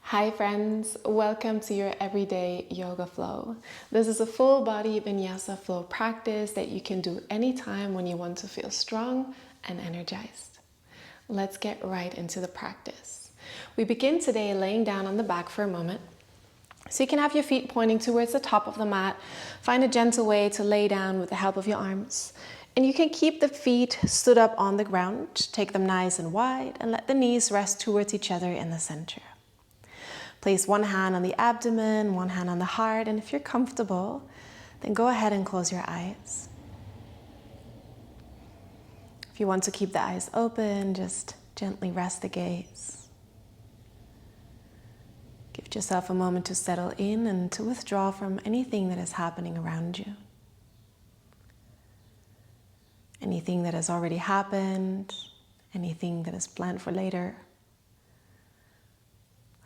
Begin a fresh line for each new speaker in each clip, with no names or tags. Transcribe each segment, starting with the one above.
Hi friends, welcome to your everyday yoga flow. This is a full body vinyasa flow practice that you can do anytime when you want to feel strong and energized. Let's get right into the practice. We begin today laying down on the back for a moment. So you can have your feet pointing towards the top of the mat. Find a gentle way to lay down with the help of your arms. And you can keep the feet stood up on the ground. Take them nice and wide and let the knees rest towards each other in the center. Place one hand on the abdomen, one hand on the heart, and if you're comfortable, then go ahead and close your eyes. If you want to keep the eyes open, just gently rest the gaze. Give yourself a moment to settle in and to withdraw from anything that is happening around you. Anything that has already happened, anything that is planned for later.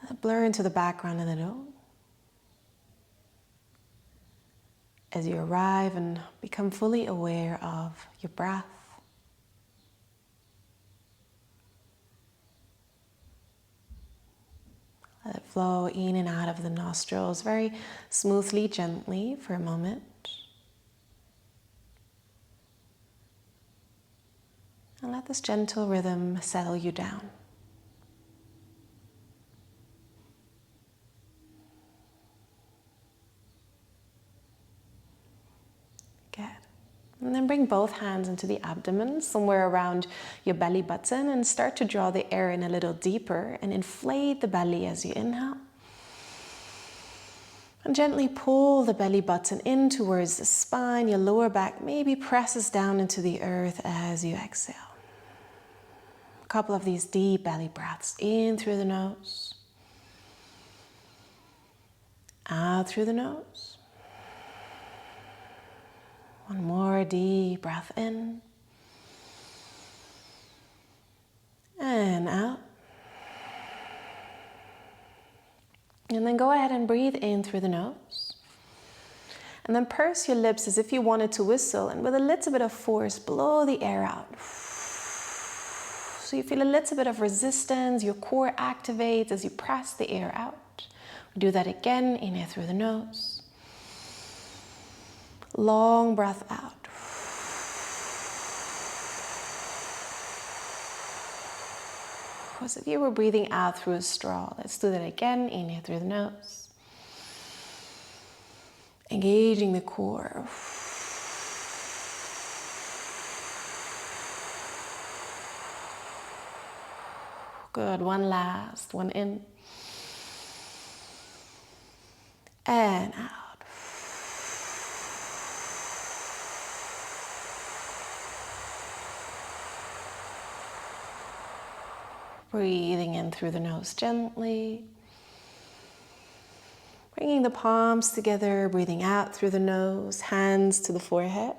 Let it blur into the background a little as you arrive and become fully aware of your breath. Let it flow in and out of the nostrils very smoothly, gently for a moment. And let this gentle rhythm settle you down. Good. And then bring both hands into the abdomen, somewhere around your belly button, and start to draw the air in a little deeper and inflate the belly as you inhale. And gently pull the belly button in towards the spine. Your lower back maybe presses down into the earth as you exhale. A couple of these deep belly breaths in through the nose, out through the nose. One more deep breath in and out. And then go ahead and breathe in through the nose. And then purse your lips as if you wanted to whistle, and with a little bit of force, blow the air out. So you feel a little bit of resistance, your core activates as you press the air out. Do that again, inhale through the nose. Long breath out. As if you were breathing out through a straw. Let's do that again. Inhale through the nose. Engaging the core. Good. One last. One in. And out. Breathing in through the nose gently. Bringing the palms together, breathing out through the nose, hands to the forehead.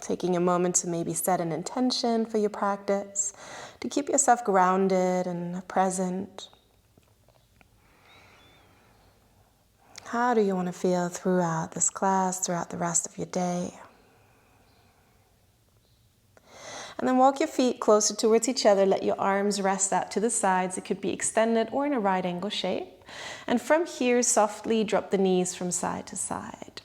Taking a moment to maybe set an intention for your practice, to keep yourself grounded and present. How do you want to feel throughout this class, throughout the rest of your day? And then walk your feet closer towards each other. Let your arms rest out to the sides. It could be extended or in a right angle shape. And from here, softly drop the knees from side to side.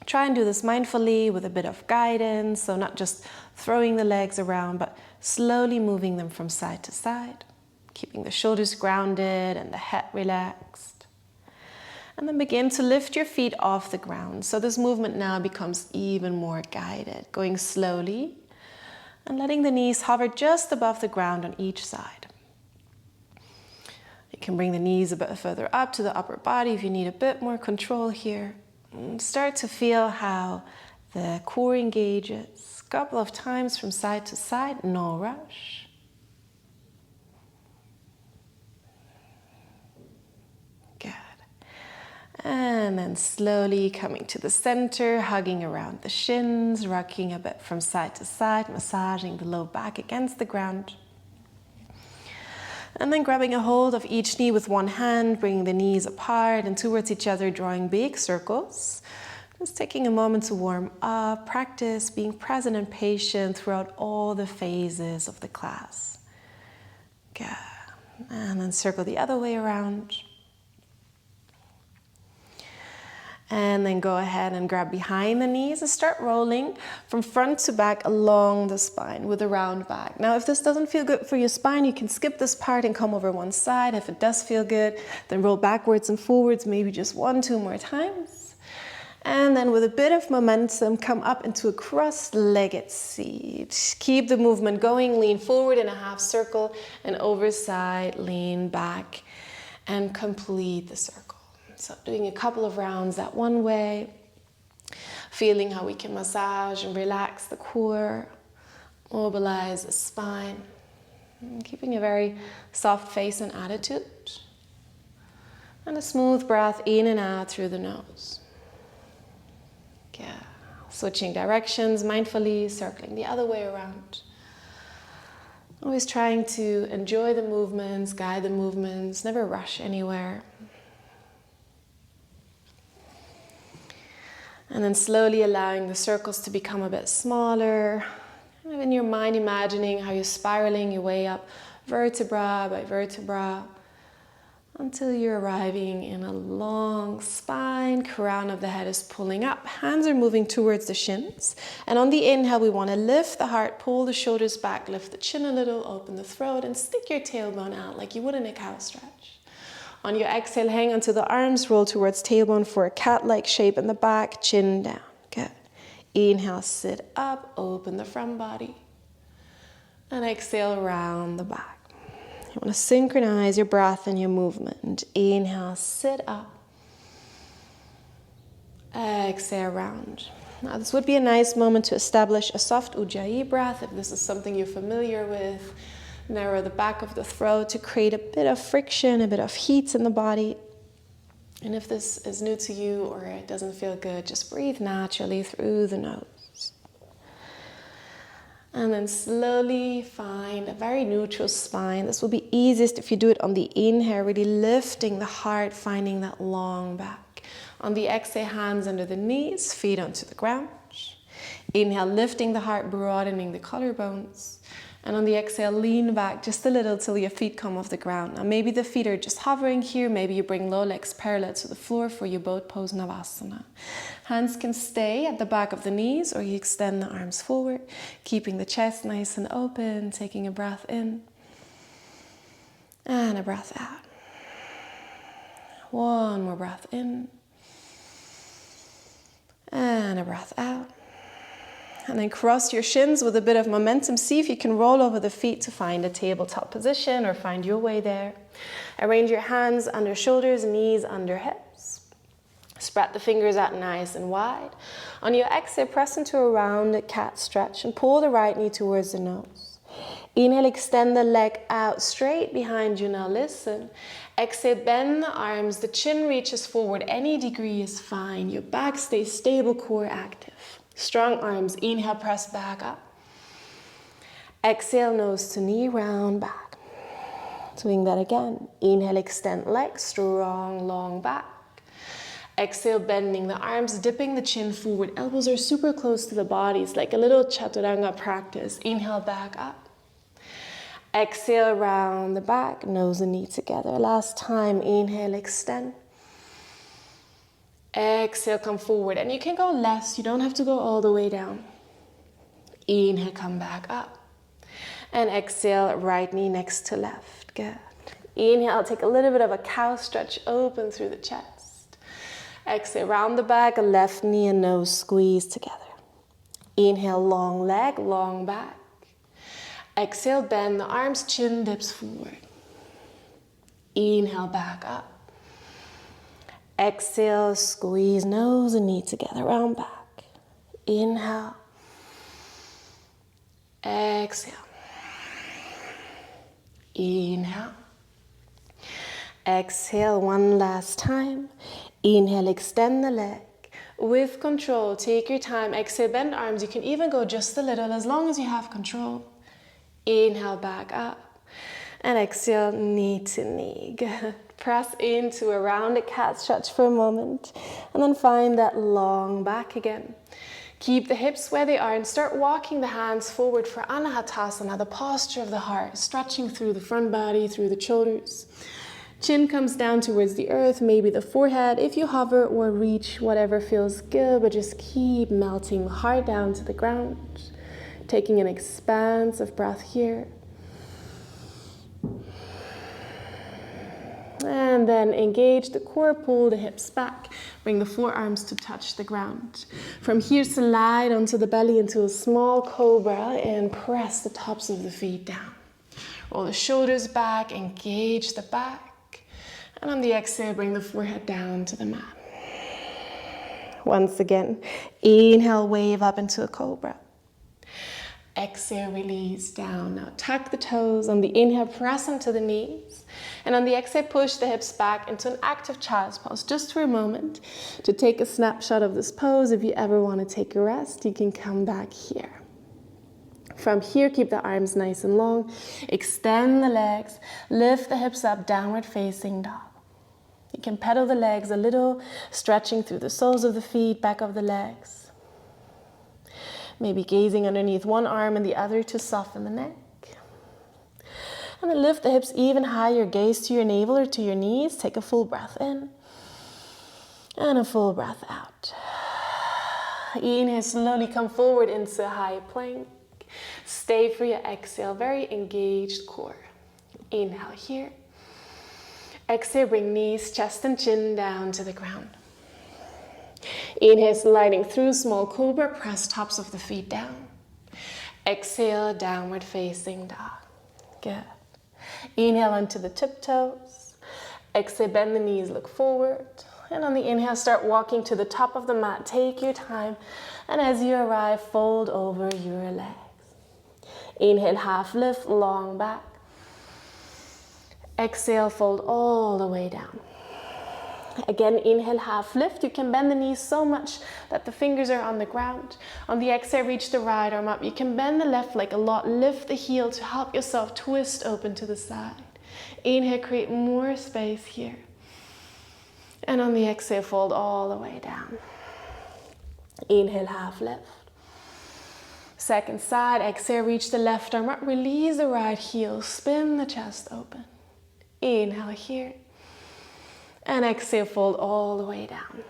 Try and do this mindfully with a bit of guidance. So not just throwing the legs around, but slowly moving them from side to side. Keeping the shoulders grounded and the head relaxed. And then begin to lift your feet off the ground. So this movement now becomes even more guided. Going slowly. And letting the knees hover just above the ground on each side. You can bring the knees a bit further up to the upper body if you need a bit more control here. And start to feel how the core engages. A couple of times from side to side, no rush. Good. And then slowly coming to the center, hugging around the shins, rocking a bit from side to side, massaging the low back against the ground. And then grabbing a hold of each knee with one hand, bringing the knees apart and towards each other, drawing big circles. Just taking a moment to warm up, practice being present and patient throughout all the phases of the class. Good. And then circle the other way around. And then go ahead and grab behind the knees and start rolling from front to back along the spine with a round back. Now, if this doesn't feel good for your spine, you can skip this part and come over one side. If it does feel good, then roll backwards and forwards, maybe just 1-2 more times. And then with a bit of momentum, come up into a cross-legged seat. Keep the movement going, lean forward in a half circle and over side, lean back and complete the circle. So doing a couple of rounds that one way, feeling how we can massage and relax the core, mobilize the spine, and keeping a very soft face and attitude. And a smooth breath in and out through the nose. Yeah. Switching directions mindfully, circling the other way around. Always trying to enjoy the movements, guide the movements, never rush anywhere. And then slowly allowing the circles to become a bit smaller. Kind of in your mind, imagining how you're spiraling your way up vertebra by vertebra until you're arriving in a long spine. Crown of the head is pulling up. Hands are moving towards the shins. And on the inhale, we want to lift the heart, pull the shoulders back, lift the chin a little, open the throat, and stick your tailbone out like you would in a cow stretch. On your exhale, hang onto the arms, roll towards tailbone for a cat-like shape in the back, chin down. Good. Inhale, sit up, open the front body. And exhale, round the back. You want to synchronize your breath and your movement. Inhale, sit up. Exhale, round. Now this would be a nice moment to establish a soft Ujjayi breath if this is something you're familiar with. Narrow the back of the throat to create a bit of friction, a bit of heat in the body. And if this is new to you or it doesn't feel good, just breathe naturally through the nose. And then slowly find a very neutral spine. This will be easiest if you do it on the inhale, really lifting the heart, finding that long back. On the exhale, hands under the knees, feet onto the ground. Inhale, lifting the heart, broadening the collarbones. And on the exhale, lean back just a little till your feet come off the ground. Now maybe the feet are just hovering here. Maybe you bring low legs parallel to the floor for your boat pose Navasana. Hands can stay at the back of the knees or you extend the arms forward, keeping the chest nice and open, taking a breath in and a breath out. One more breath in and a breath out. And then cross your shins with a bit of momentum. See if you can roll over the feet to find a tabletop position or find your way there. Arrange your hands under shoulders, knees under hips. Spread the fingers out nice and wide. On your exhale, press into a rounded cat stretch and pull the right knee towards the nose. Inhale, extend the leg out straight behind you. Now listen. Exhale, bend the arms. The chin reaches forward. Any degree is fine. Your back stays stable, core active. Strong arms, inhale, press back up. Exhale, nose to knee, round back. Doing that again. Inhale, extend legs, strong, long back. Exhale, bending the arms, dipping the chin forward. Elbows are super close to the body. It's like a little chaturanga practice. Inhale, back up. Exhale, round the back, nose and knee together. Last time, inhale, extend. Exhale, come forward. And you can go less. You don't have to go all the way down. Inhale, come back up. And exhale, right knee next to left. Good. Inhale, take a little bit of a cow stretch, open through the chest. Exhale, round the back, left knee and nose squeeze together. Inhale, long leg, long back. Exhale, bend the arms, chin dips forward. Inhale, back up. Exhale, squeeze nose and knee together, round back. Inhale. Exhale. Inhale. Exhale one last time. Inhale, extend the leg. With control, take your time. Exhale, bend arms. You can even go just a little as long as you have control. Inhale, back up. And exhale, knee to knee. Good. Press into a rounded cat stretch for a moment. And then find that long back again. Keep the hips where they are and start walking the hands forward for Anahatasana, the posture of the heart, stretching through the front body, through the shoulders. Chin comes down towards the earth, maybe the forehead. If you hover or reach, whatever feels good, but just keep melting the heart down to the ground. Taking an expansive breath here. And then engage the core, pull the hips back, bring the forearms to touch the ground. From here, slide onto the belly into a small cobra and press the tops of the feet down. Roll the shoulders back, engage the back. And on the exhale, bring the forehead down to the mat. Once again, inhale, wave up into a cobra. Exhale, release down. Now tuck the toes. On the inhale, press into the knees. And on the exhale, push the hips back into an active child's pose. Just for a moment to take a snapshot of this pose. If you ever want to take a rest, you can come back here. From here, keep the arms nice and long. Extend the legs. Lift the hips up, downward facing dog. You can pedal the legs a little, stretching through the soles of the feet, back of the legs. Maybe gazing underneath one arm and the other to soften the neck. And then lift the hips even higher, gaze to your navel or to your knees. Take a full breath in and a full breath out. Inhale, slowly come forward into a high plank. Stay for your exhale, very engaged core. Inhale here. Exhale, bring knees, chest and chin down to the ground. Inhale, sliding through small cobra, press tops of the feet down. Exhale, downward facing dog. Good. Inhale onto the tiptoes. Exhale, bend the knees, look forward. And on the inhale, start walking to the top of the mat. Take your time. And as you arrive, fold over your legs. Inhale, half lift, long back. Exhale, fold all the way down. Again, inhale, half lift. You can bend the knees so much that the fingers are on the ground. On the exhale, reach the right arm up. You can bend the left leg a lot. Lift the heel to help yourself twist open to the side. Inhale, create more space here. And on the exhale, fold all the way down. Inhale, half lift. Second side, exhale, reach the left arm up. Release the right heel. Spin the chest open. Inhale here. And exhale, fold all the way down.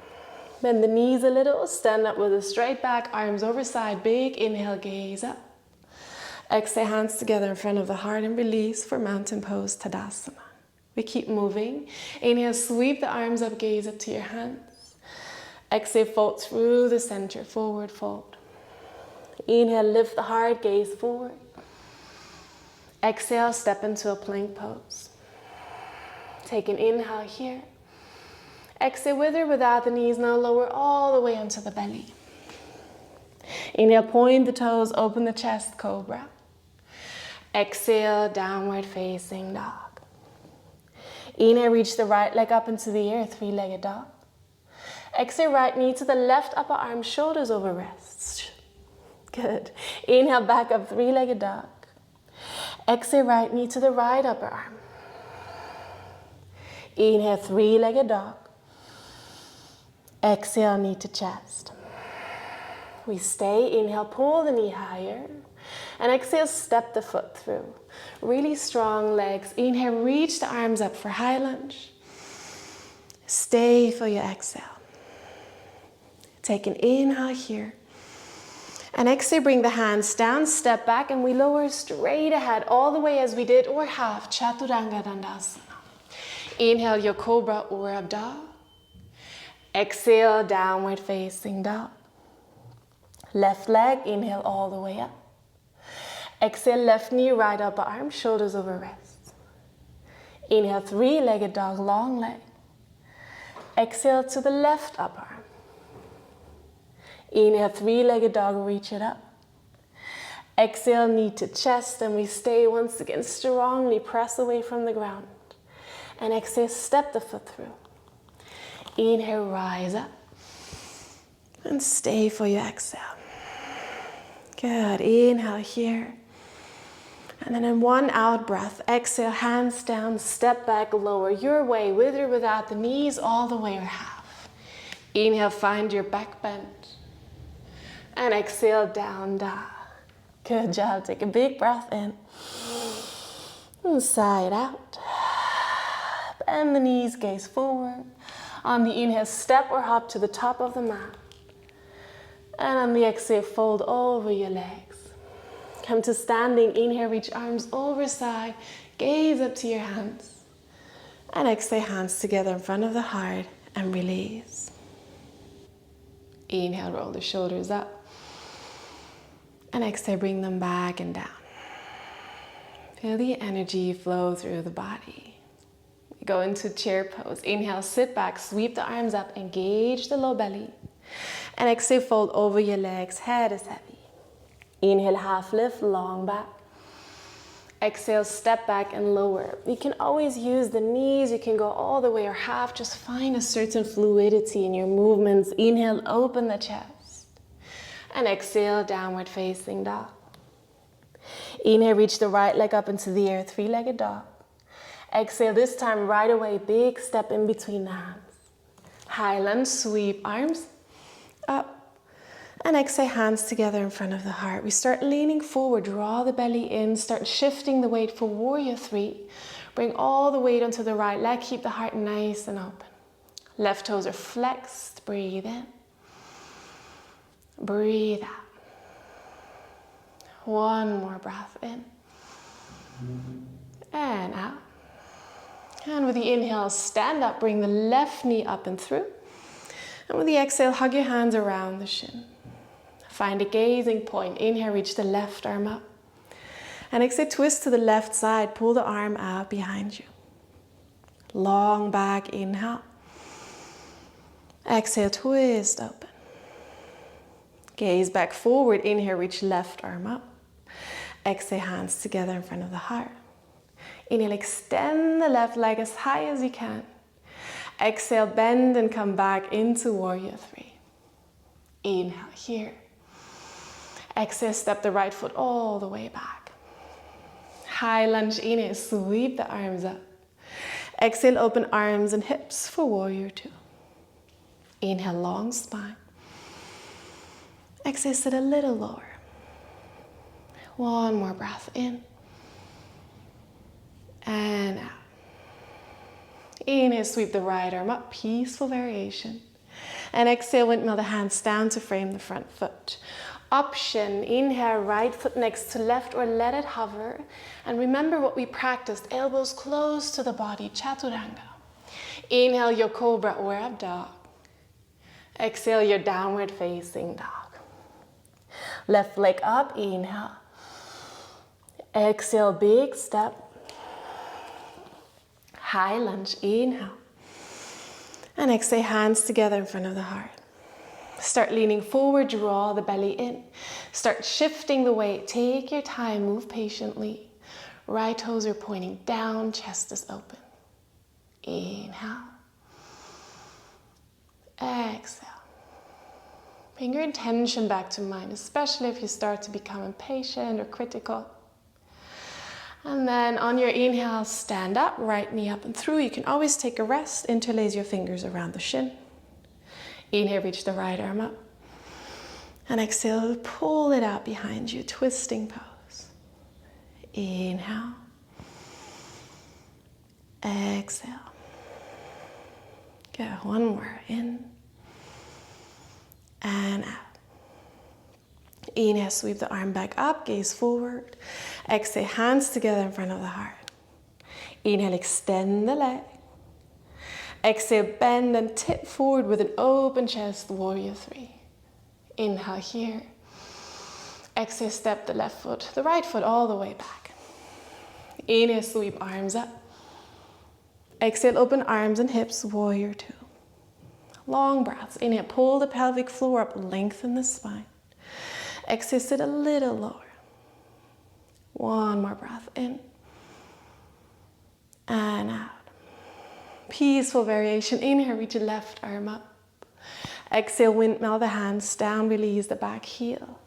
Bend the knees a little, stand up with a straight back, arms over side, big inhale, gaze up. Exhale, hands together in front of the heart and release for mountain pose, Tadasana. We keep moving. Inhale, sweep the arms up, gaze up to your hands. Exhale, fold through the center, forward fold. Inhale, lift the heart, gaze forward. Exhale, step into a plank pose. Take an inhale here. Exhale with or without the knees, now lower all the way onto the belly. Inhale, point the toes, open the chest, cobra. Exhale, downward facing dog. Inhale, reach the right leg up into the air, three-legged dog. Exhale, right knee to the left upper arm, shoulders over wrists. Good. Inhale, back up, three-legged dog. Exhale, right knee to the right upper arm. Inhale, three-legged dog. Exhale, knee to chest. We stay. Inhale, pull the knee higher. And exhale, step the foot through. Really strong legs. Inhale, reach the arms up for high lunge. Stay for your exhale. Take an inhale here. And exhale, bring the hands down, step back, and we lower straight ahead all the way as we did, or half, Chaturanga Dandasana. Inhale, your cobra or up dog. Exhale, downward facing dog. Left leg, inhale all the way up. Exhale, left knee, right upper arm, shoulders over wrists. Inhale, three-legged dog, long leg. Exhale to the left upper arm. Inhale, three-legged dog, reach it up. Exhale, knee to chest, and we stay once again, strongly press away from the ground. And exhale, step the foot through. Inhale, rise up. And stay for your exhale. Good, inhale here. And then in one out breath, exhale, hands down, step back, lower your way, with or without the knees, all the way or half. Inhale, find your back bend. And exhale, down dog. Good job. Take a big breath in. And side out. Bend the knees, gaze forward. On the inhale, step or hop to the top of the mat. And on the exhale, fold over your legs. Come to standing. Inhale, reach arms over side. Gaze up to your hands. And exhale, hands together in front of the heart and release. Inhale, roll the shoulders up. And exhale, bring them back and down. Feel the energy flow through the body. Go into chair pose. Inhale, sit back, sweep the arms up, engage the low belly. And exhale, fold over your legs, head is heavy. Inhale, half lift, long back. Exhale, step back and lower. You can always use the knees, you can go all the way or half, just find a certain fluidity in your movements. Inhale, open the chest. And exhale, downward facing dog. Inhale, reach the right leg up into the air, three-legged dog. Exhale, this time right away, big step in between the hands. High lunge, sweep arms up. And exhale, hands together in front of the heart. We start leaning forward, draw the belly in, start shifting the weight for warrior three. Bring all the weight onto the right leg, keep the heart nice and open. Left toes are flexed, breathe in. Breathe out. One more breath in. And out. And with the inhale, stand up, bring the left knee up and through. And with the exhale, hug your hands around the shin. Find a gazing point. Inhale, reach the left arm up. And exhale, twist to the left side. Pull the arm out behind you. Long back, inhale. Exhale, twist open. Gaze back forward. Inhale, reach left arm up. Exhale, hands together in front of the heart. Inhale, extend the left leg as high as you can. Exhale, bend and come back into warrior three. Inhale here. Exhale, step the right foot all the way back. High lunge, inhale, sweep the arms up. Exhale, open arms and hips for warrior two. Inhale, long spine. Exhale, sit a little lower. One more breath in. And out. Inhale, sweep the right arm up, peaceful variation. And exhale, windmill the hands down to frame the front foot. Option, inhale, right foot next to left or let it hover. And remember what we practiced, elbows close to the body, chaturanga. Inhale, your cobra or up dog. Exhale, your downward facing dog. Left leg up, inhale. Exhale, big step. High lunge, inhale. And exhale, hands together in front of the heart. Start leaning forward, draw the belly in. Start shifting the weight. Take your time, move patiently. Right toes are pointing down, chest is open. Inhale. Exhale. Bring your intention back to mind, especially if you start to become impatient or critical. And then on your inhale, stand up, right knee up and through. You can always take a rest, interlace your fingers around the shin. Inhale, reach the right arm up. And exhale, pull it out behind you, twisting pose. Inhale. Exhale. Good, one more, in. And out. Inhale, sweep the arm back up, gaze forward. Exhale, hands together in front of the heart. Inhale, extend the leg. Exhale, bend and tip forward with an open chest, warrior three. Inhale here. Exhale, step the left foot, the right foot all the way back. Inhale, sweep arms up. Exhale, open arms and hips, warrior two. Long breaths. Inhale, pull the pelvic floor up, lengthen the spine. Exhale, sit a little lower. One more breath in. And out. Peaceful variation. Inhale, reach your left arm up. Exhale, windmill the hands down, release the back heel.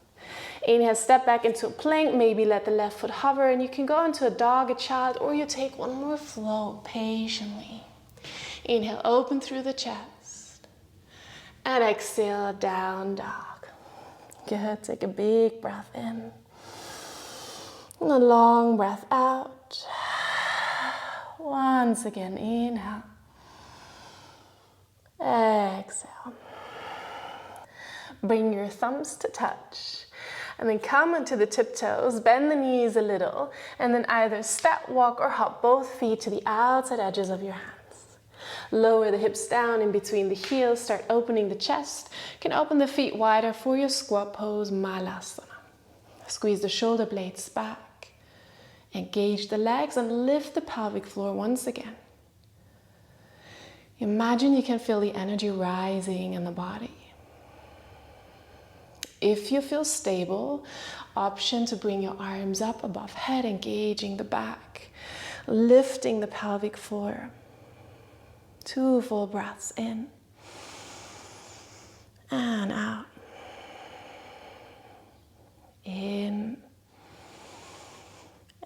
Inhale, step back into a plank, maybe let the left foot hover, and you can go into a dog, a child, or you take one more flow patiently. Inhale, open through the chest. And exhale, down dog. Good. Take a big breath in. And a long breath out. Once again, inhale. Exhale. Bring your thumbs to touch. And then come onto the tiptoes, bend the knees a little, and then either step, walk, or hop both feet to the outside edges of your hands. Lower the hips down in between the heels, start opening the chest. You can open the feet wider for your squat pose, Malasana. Squeeze the shoulder blades back. Engage the legs and lift the pelvic floor once again. Imagine you can feel the energy rising in the body. If you feel stable, option to bring your arms up above head, engaging the back, lifting the pelvic floor. 2 full breaths in and out. In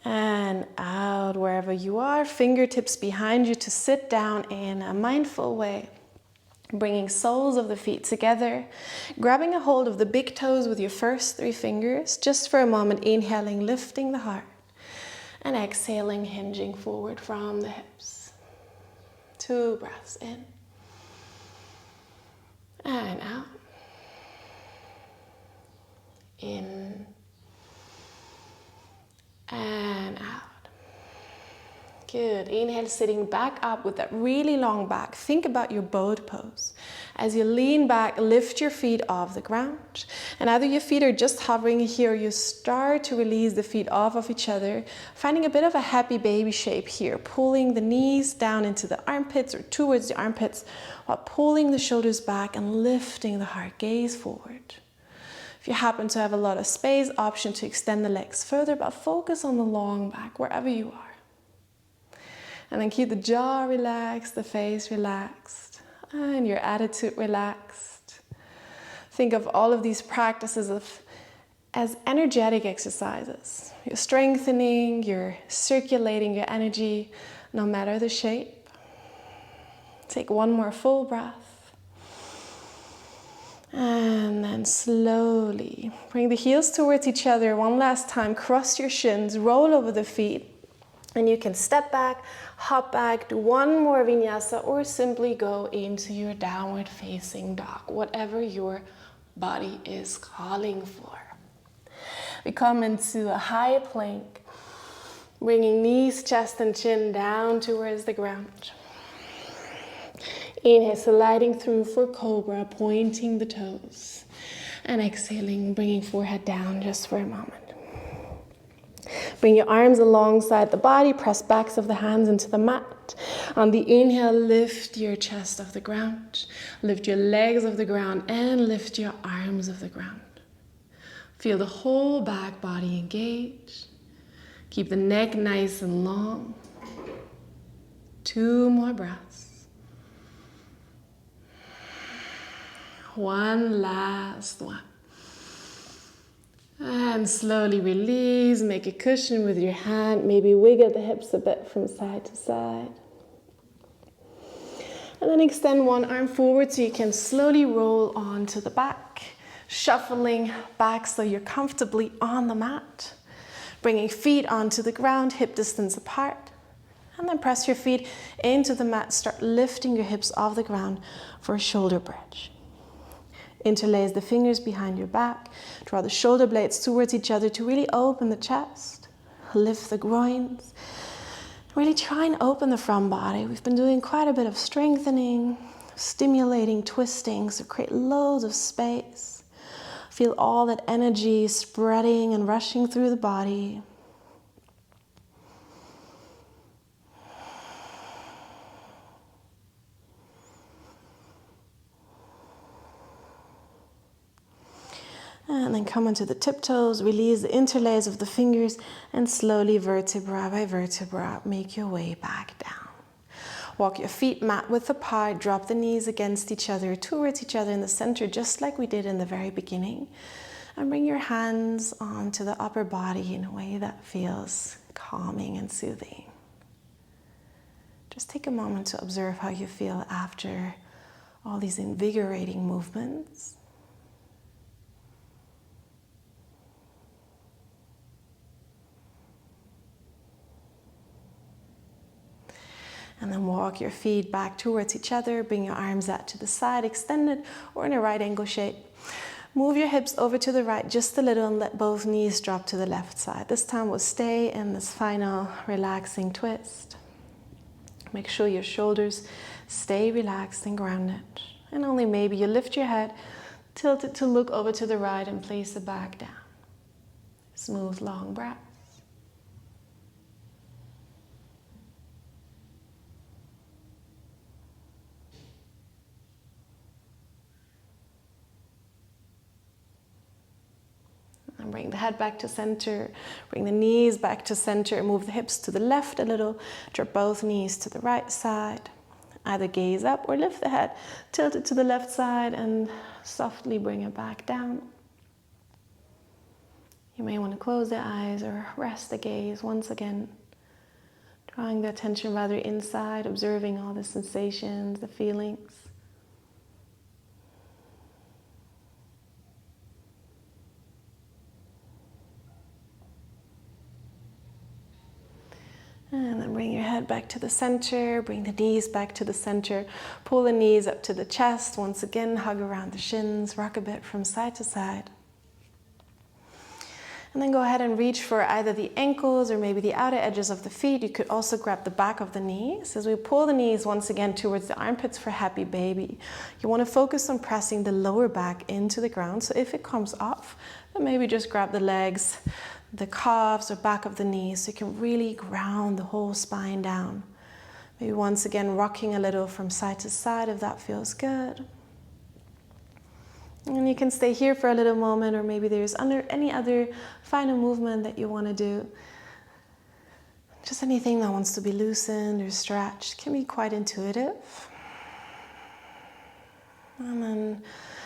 and out. Wherever you are, fingertips behind you to sit down in a mindful way. Bringing soles of the feet together, grabbing a hold of the big toes with your first 3 fingers, just for a moment, inhaling, lifting the heart, and exhaling, hinging forward from the hips. 2 breaths in and out. In and out. Good. Inhale, sitting back up with that really long back. Think about your boat pose. As you lean back, lift your feet off the ground. And either your feet are just hovering here, or you start to release the feet off of each other, finding a bit of a happy baby shape here, pulling the knees down into the armpits or towards the armpits, while pulling the shoulders back and lifting the heart, gaze forward. If you happen to have a lot of space, option to extend the legs further, but focus on the long back wherever you are. And then keep the jaw relaxed, the face relaxed, and your attitude relaxed. Think of all of these practices as energetic exercises. You're strengthening, you're circulating your energy, no matter the shape. Take 1 more full breath. And then slowly bring the heels towards each other. 1 last time, cross your shins, roll over the feet. And you can step back, hop back, do 1 more vinyasa, or simply go into your downward facing dog, whatever your body is calling for. We come into a high plank, bringing knees, chest, and chin down towards the ground. Inhale, sliding through for cobra, pointing the toes. And exhaling, bringing forehead down just for a moment. Bring your arms alongside the body, press backs of the hands into the mat. On the inhale, lift your chest off the ground, lift your legs off the ground, and lift your arms off the ground. Feel the whole back body engage. Keep the neck nice and long. 2 more breaths. 1 last one. And slowly release, make a cushion with your hand, maybe wiggle the hips a bit from side to side. And then extend 1 arm forward so you can slowly roll onto the back, shuffling back so you're comfortably on the mat. Bringing feet onto the ground, hip distance apart. And then press your feet into the mat, start lifting your hips off the ground for a shoulder bridge. Interlace the fingers behind your back. Draw the shoulder blades towards each other to really open the chest. Lift the groins. Really try and open the front body. We've been doing quite a bit of strengthening, stimulating, twisting, so create loads of space. Feel all that energy spreading and rushing through the body. And then come onto the tiptoes, release the interlace of the fingers, and slowly, vertebra by vertebra, make your way back down. Walk your feet mat width apart, drop the knees against each other, towards each other in the center, just like we did in the very beginning. And bring your hands onto the upper body in a way that feels calming and soothing. Just take a moment to observe how you feel after all these invigorating movements. And then walk your feet back towards each other. Bring your arms out to the side, extended or in a right angle shape. Move your hips over to the right just a little and let both knees drop to the left side. This time we'll stay in this final relaxing twist. Make sure your shoulders stay relaxed and grounded. And only maybe you lift your head, tilt it to look over to the right and place it back down. Smooth, long breath. And bring the head back to center, bring the knees back to center, move the hips to the left a little, drop both knees to the right side. Either gaze up or lift the head, tilt it to the left side and softly bring it back down. You may want to close the eyes or rest the gaze once again, drawing the attention rather inside, observing all the sensations, the feelings. And then bring your head back to the center, bring the knees back to the center, pull the knees up to the chest. Once again, hug around the shins, rock a bit from side to side. And then go ahead and reach for either the ankles or maybe the outer edges of the feet. You could also grab the back of the knees. As we pull the knees once again towards the armpits for happy baby, you want to focus on pressing the lower back into the ground. So if it comes off, then maybe just grab the legs, the calves or back of the knees so you can really ground the whole spine down. Maybe once again rocking a little from side to side if that feels good. And you can stay here for a little moment, or maybe there's any other final movement that you want to do. Just anything that wants to be loosened or stretched can be quite intuitive. And then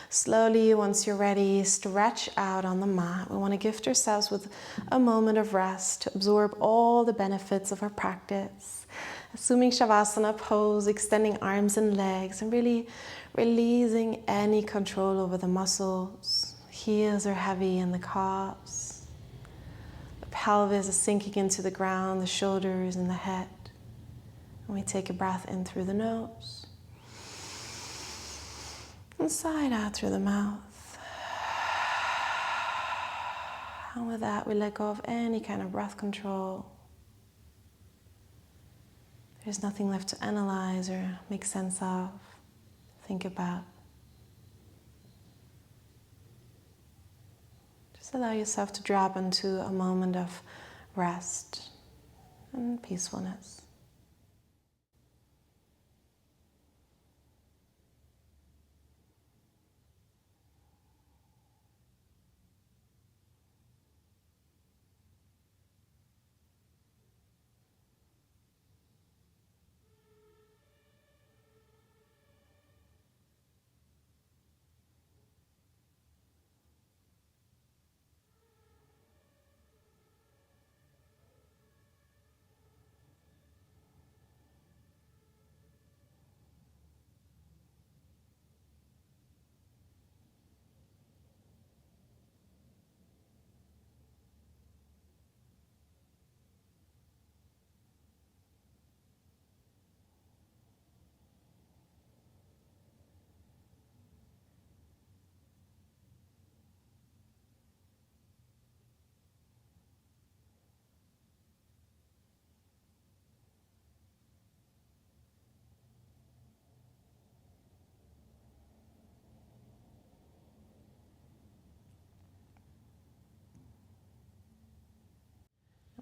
slowly, once you're ready, stretch out on the mat. We want to gift ourselves with a moment of rest to absorb all the benefits of our practice. Assuming Savasana pose, extending arms and legs, and really releasing any control over the muscles. Heels are heavy in the calves. The pelvis is sinking into the ground, the shoulders and the head. And we take a breath in through the nose. And sigh out through the mouth. And with that, we let go of any kind of breath control. There's nothing left to analyze or make sense of, think about. Just allow yourself to drop into a moment of rest and peacefulness.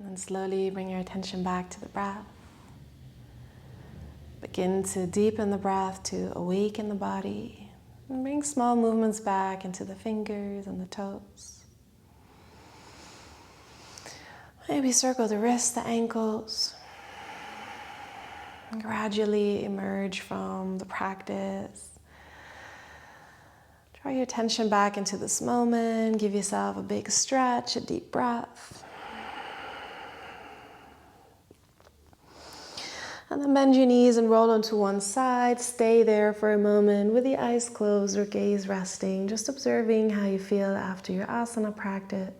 And then slowly bring your attention back to the breath. Begin to deepen the breath, to awaken the body. And bring small movements back into the fingers and the toes. Maybe circle the wrists, the ankles. And gradually emerge from the practice. Draw your attention back into this moment. Give yourself a big stretch, a deep breath. And then bend your knees and roll onto one side. Stay there for a moment with the eyes closed or gaze resting, just observing how you feel after your asana practice.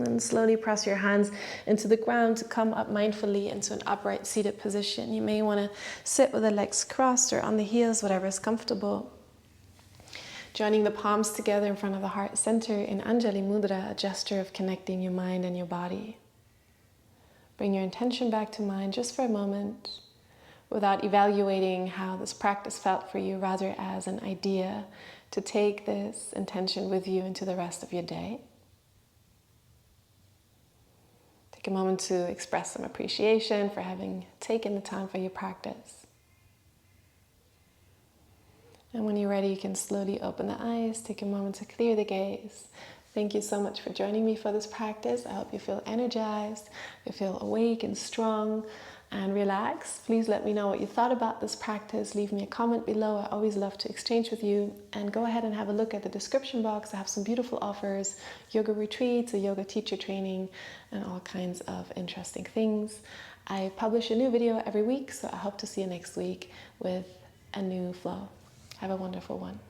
And slowly press your hands into the ground to come up mindfully into an upright seated position. You may want to sit with the legs crossed or on the heels, whatever is comfortable. Joining the palms together in front of the heart center in Anjali Mudra, a gesture of connecting your mind and your body. Bring your intention back to mind just for a moment, without evaluating how this practice felt for you, rather as an idea to take this intention with you into the rest of your day. Take a moment to express some appreciation for having taken the time for your practice. And when you're ready, you can slowly open the eyes, take a moment to clear the gaze. Thank you so much for joining me for this practice. I hope you feel energized, you feel awake and strong and relaxed. Please let me know what you thought about this practice. Leave me a comment below. I always love to exchange with you. And go ahead and have a look at the description box. I have some beautiful offers, yoga retreats, a yoga teacher training, and all kinds of interesting things. I publish a new video every week, so I hope to see you next week with a new flow. Have a wonderful one.